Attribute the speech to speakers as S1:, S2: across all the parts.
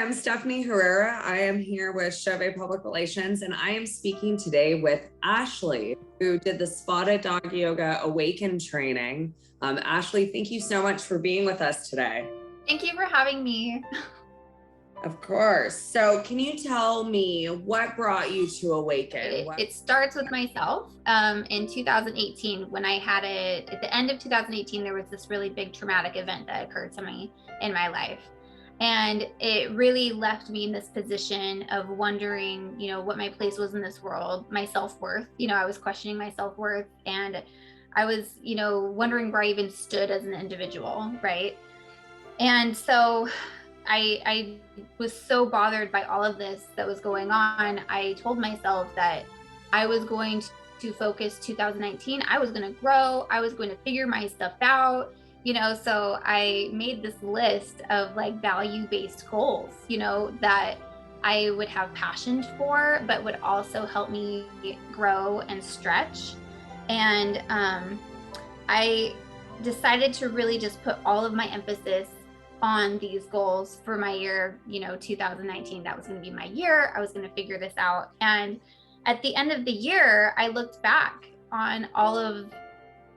S1: I'm Stephanie Herrera. I am here with Chauvet Public Relations, and I am speaking today with Ashley, who did the Spotted Dog Yoga Awaken training. Ashley, thank you so much for being with us today.
S2: Thank you for having me.
S1: Of course. So can you tell me what brought you to Awaken?
S2: It starts with myself. In 2018, when I had it, at the end of 2018, there was this really big traumatic event that occurred to me in my life. And it really left me in this position of wondering, what my place was in this world, my self-worth. I was questioning my self-worth, and I was, wondering where I even stood as an individual, right? And so I was so bothered by all of this that was going on. I told myself that I was going to focus 2019. I was going to grow. I was going to figure my stuff out. So I made this list of value-based goals, that I would have passion for, but would also help me grow and stretch. And I decided to really just put all of my emphasis on these goals for my year, 2019. That was going to be my year. I was going to figure this out. And at the end of the year, I looked back on all of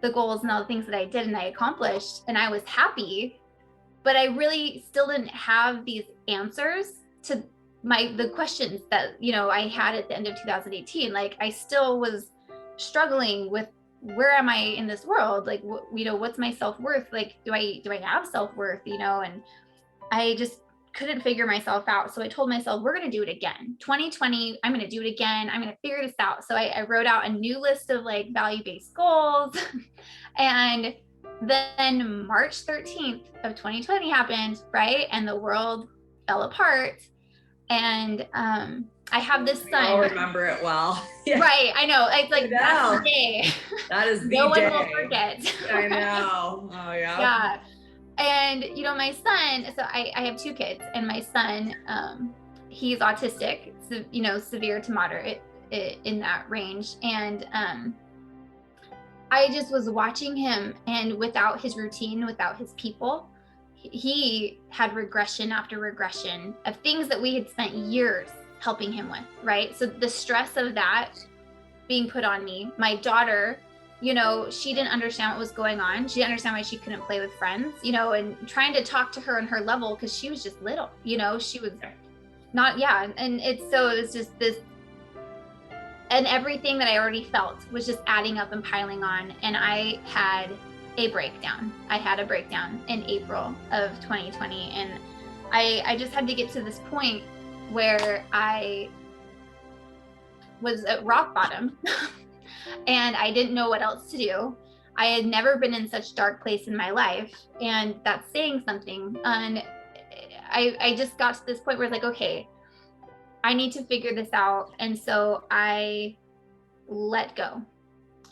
S2: the goals and all the things that I did and I accomplished, and I was happy, but I really still didn't have these answers to the questions that, I had at the end of 2018. I still was struggling with, where am I in this world? What's my self-worth? Do I have self-worth? And I just couldn't figure myself out. So I told myself, we're going to do it again. 2020, I'm going to do it again. I'm going to figure this out. So I wrote out a new list of value-based goals. And then March 13th of 2020 happened, right? And the world fell apart. And I have this son.
S1: I'll remember it well.
S2: Yeah. Right. I know. It's that's the day.
S1: That is the
S2: no
S1: day.
S2: one will forget.
S1: I know. Oh yeah.
S2: Yeah. And, my son, so I have two kids, and my son, he's autistic, so, severe to moderate in that range. And I just was watching him, and without his routine, without his people, he had regression after regression of things that we had spent years helping him with, right? So the stress of that being put on me, my daughter, she didn't understand what was going on. She didn't understand why she couldn't play with friends, and trying to talk to her on her level, because she was just little, she was not, yeah. And it was just this, and everything that I already felt was just adding up and piling on. And I had a breakdown. I had a breakdown in April of 2020. And I just had to get to this point where I was at rock bottom. And I didn't know what else to do. I had never been in such dark place in my life, and that's saying something. And I just got to this point where it's okay, I need to figure this out. And so I let go.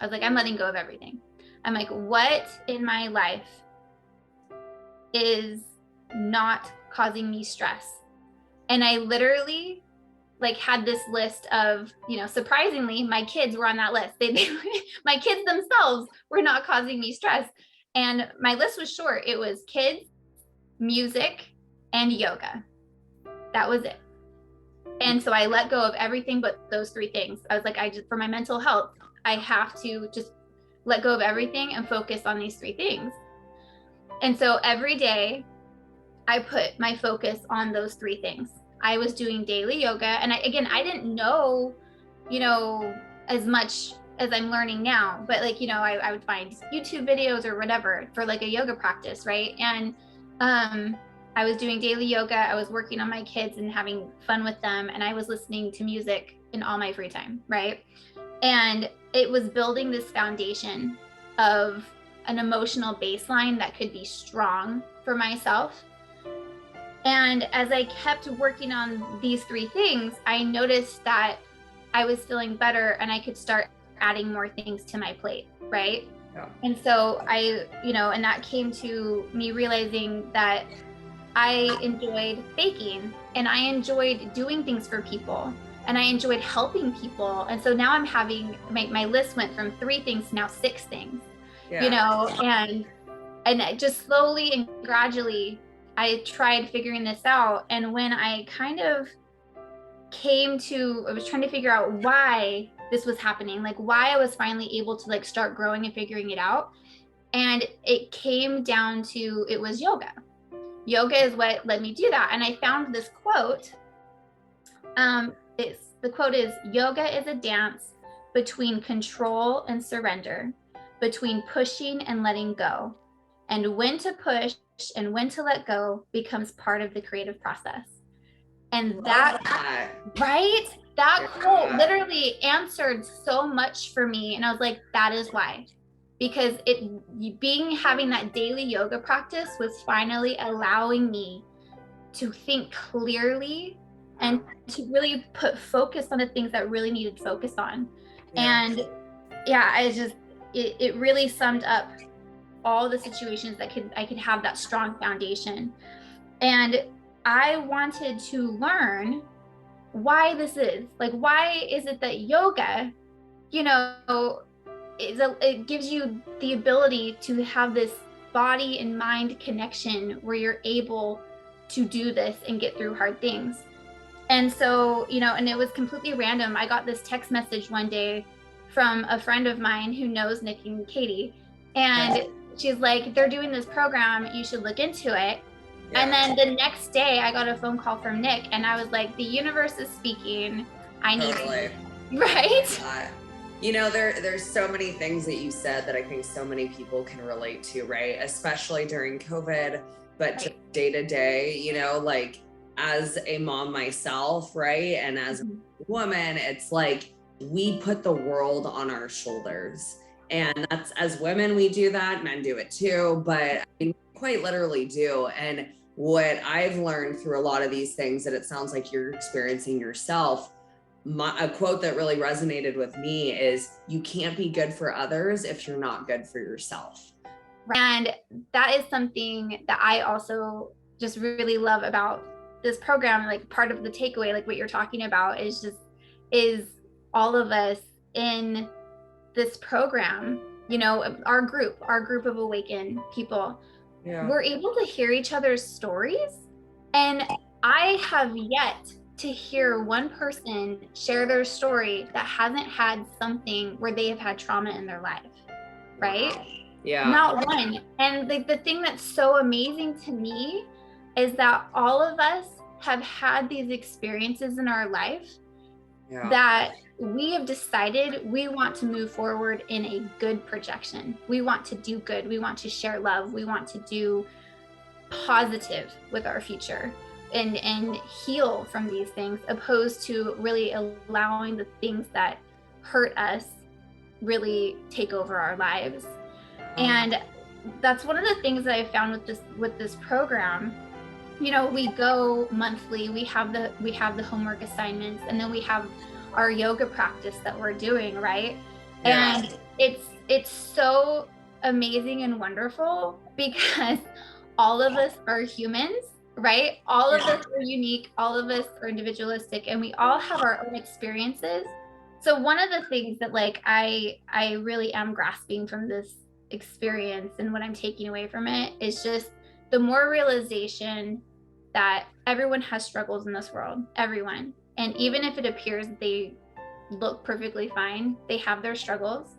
S2: I was I'm letting go of everything. I'm what in my life is not causing me stress? And I literally had this list of, surprisingly, my kids were on that list. My kids themselves were not causing me stress. And my list was short. It was kids, music, and yoga. That was it. And so I let go of everything but those three things. I was for my mental health, I have to just let go of everything and focus on these three things. And so every day I put my focus on those three things. I was doing daily yoga, and I didn't know, as much as I'm learning now, but I would find YouTube videos or whatever for a yoga practice, right? And I was doing daily yoga. I was working on my kids and having fun with them, and I was listening to music in all my free time, right? And it was building this foundation of an emotional baseline that could be strong for myself. And as I kept working on these three things, I noticed that I was feeling better, and I could start adding more things to my plate, right? Yeah. And so and that came to me realizing that I enjoyed baking, and I enjoyed doing things for people, and I enjoyed helping people. And so now I'm having, my list went from 3 things to now 6 things, and just slowly and gradually, I tried figuring this out. And when I kind of I was trying to figure out why this was happening, like why I was finally able to like start growing and figuring it out. And it came down to, it was yoga. Yoga is what let me do that. And I found this quote. The quote is, yoga is a dance between control and surrender, between pushing and letting go. And when to push and when to let go becomes part of the creative process. And that, right? That quote literally answered so much for me. And I was like, that is why. Because having that daily yoga practice was finally allowing me to think clearly and to really put focus on the things that really needed focus on. And yeah, it really summed up all the situations that I could have that strong foundation. And I wanted to learn why this is. Like, why is it that yoga, it gives you the ability to have this body and mind connection where you're able to do this and get through hard things. And so, and it was completely random. I got this text message one day from a friend of mine who knows Nick and Katie. And she's like, they're doing this program, you should look into it. Yeah. And then the next day I got a phone call from Nick and I was like, the universe is speaking. I need to, right?
S1: There's so many things that you said that I think so many people can relate to, right? Especially during COVID, but just day to day, like as a mom myself, right? And as a woman, it's like we put the world on our shoulders. And that's, as women, we do that, men do it too, but we quite literally do. And what I've learned through a lot of these things that it sounds like you're experiencing yourself, a quote that really resonated with me is, you can't be good for others if you're not good for yourself.
S2: And that is something that I also just really love about this program. Like, part of the takeaway, like what you're talking about, is all of us in this program, our group of awakened people, we're able to hear each other's stories. And I have yet to hear one person share their story that hasn't had something where they have had trauma in their life, right?
S1: Yeah.
S2: Not one. And like, the thing that's so amazing to me is that all of us have had these experiences in our life that we have decided we want to move forward in a good projection. We want to do good. We want to share love. We want to do positive with our future and heal from these things, opposed to really allowing the things that hurt us really take over our lives. And that's one of the things that I found with this program. We go monthly, we have the homework assignments, and then we have our yoga practice that we're doing, right? And it's so amazing and wonderful because all of us are humans, right? All of us are unique, all of us are individualistic, and we all have our own experiences. So one of the things that like I really am grasping from this experience and what I'm taking away from it is just the more realization that everyone has struggles in this world, everyone. And even if it appears that they look perfectly fine, they have their struggles.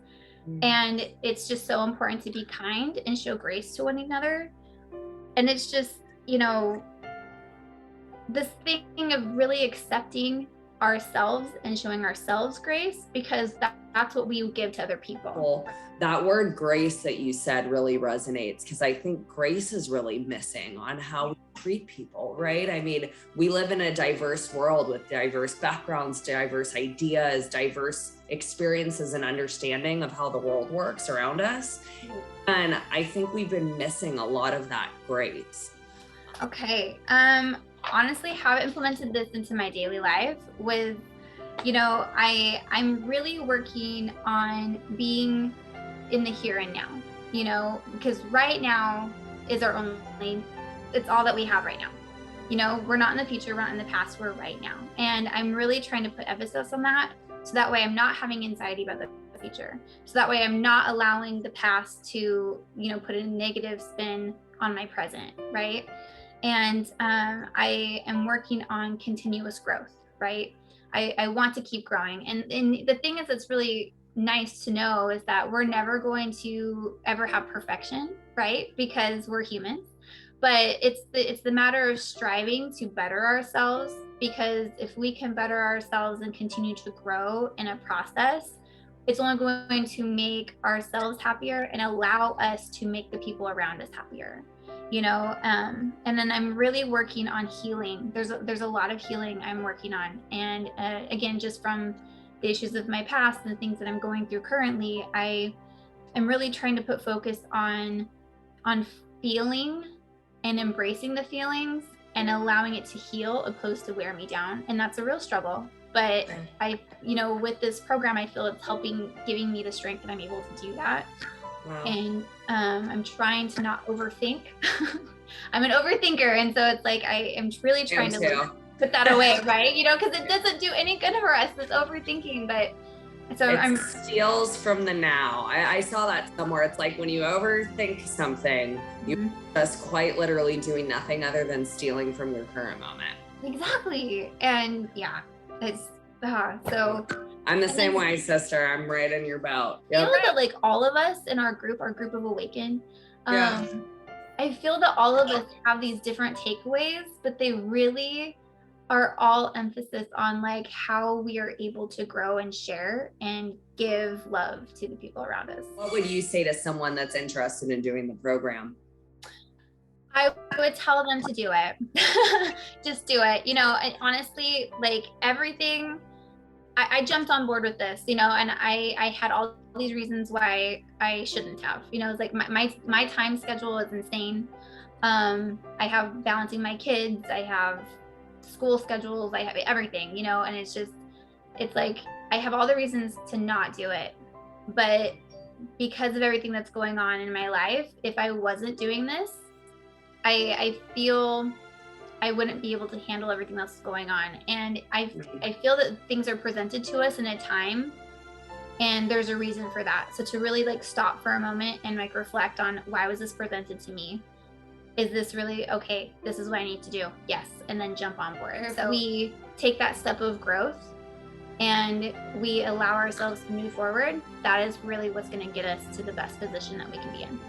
S2: And it's just so important to be kind and show grace to one another. And it's just, this thing of really accepting ourselves and showing ourselves grace, because that's what we give to other people.
S1: Well, that word grace that you said really resonates, because I think grace is really missing on how we treat people, right? I mean, we live in a diverse world with diverse backgrounds, diverse ideas, diverse experiences and understanding of how the world works around us. And I think we've been missing a lot of that grace.
S2: Okay. Honestly, have implemented this into my daily life with, I'm really working on being in the here and now, because right now is our only, it's all that we have right now. We're not in the future, we're not in the past, we're right now. And I'm really trying to put emphasis on that. So that way I'm not having anxiety about the future. So that way I'm not allowing the past to, put a negative spin on my present, right? And I am working on continuous growth, right? I want to keep growing. And the thing is, it's really nice to know is that we're never going to ever have perfection, right? Because we're humans. But it's the matter of striving to better ourselves, because if we can better ourselves and continue to grow in a process, it's only going to make ourselves happier and allow us to make the people around us happier, and then I'm really working on healing. There's a lot of healing I'm working on, and again, just from the issues of my past and the things that I'm going through currently, I am really trying to put focus on feeling and embracing the feelings and allowing it to heal, opposed to wear me down. And that's a real struggle, but with this program, I feel it's giving me the strength that I'm able to do that. Wow. And I'm trying to not overthink. I'm an overthinker, and so it's like I am really trying to put that away, right? Because it doesn't do any good for us, this overthinking. But so
S1: it steals from the now. I saw that somewhere. It's like when you overthink something, you're just quite literally doing nothing other than stealing from your current moment.
S2: Exactly. And yeah, it's so.
S1: I'm the same way, sister. I'm right in your boat.
S2: I feel that like all of us in our group of Awaken, I feel that all of us have these different takeaways, but they really are all emphasis on like how we are able to grow and share and give love to the people around us.
S1: What would you say to someone that's interested in doing the program?
S2: I would tell them to do it. Just do it. Honestly, like everything, I jumped on board with this, and I had all these reasons why I shouldn't have. It's like my time schedule is insane. I have balancing my kids, I have school schedules, I have everything, and it's like I have all the reasons to not do it. But because of everything that's going on in my life, if I wasn't doing this, I feel I wouldn't be able to handle everything that's going on. And I feel that things are presented to us in a time, and there's a reason for that. So to really like stop for a moment and like reflect on, why was this presented to me? Is this really okay? This is what I need to do. Yes. And then jump on board. So we take that step of growth and we allow ourselves to move forward. That is really what's going to get us to the best position that we can be in.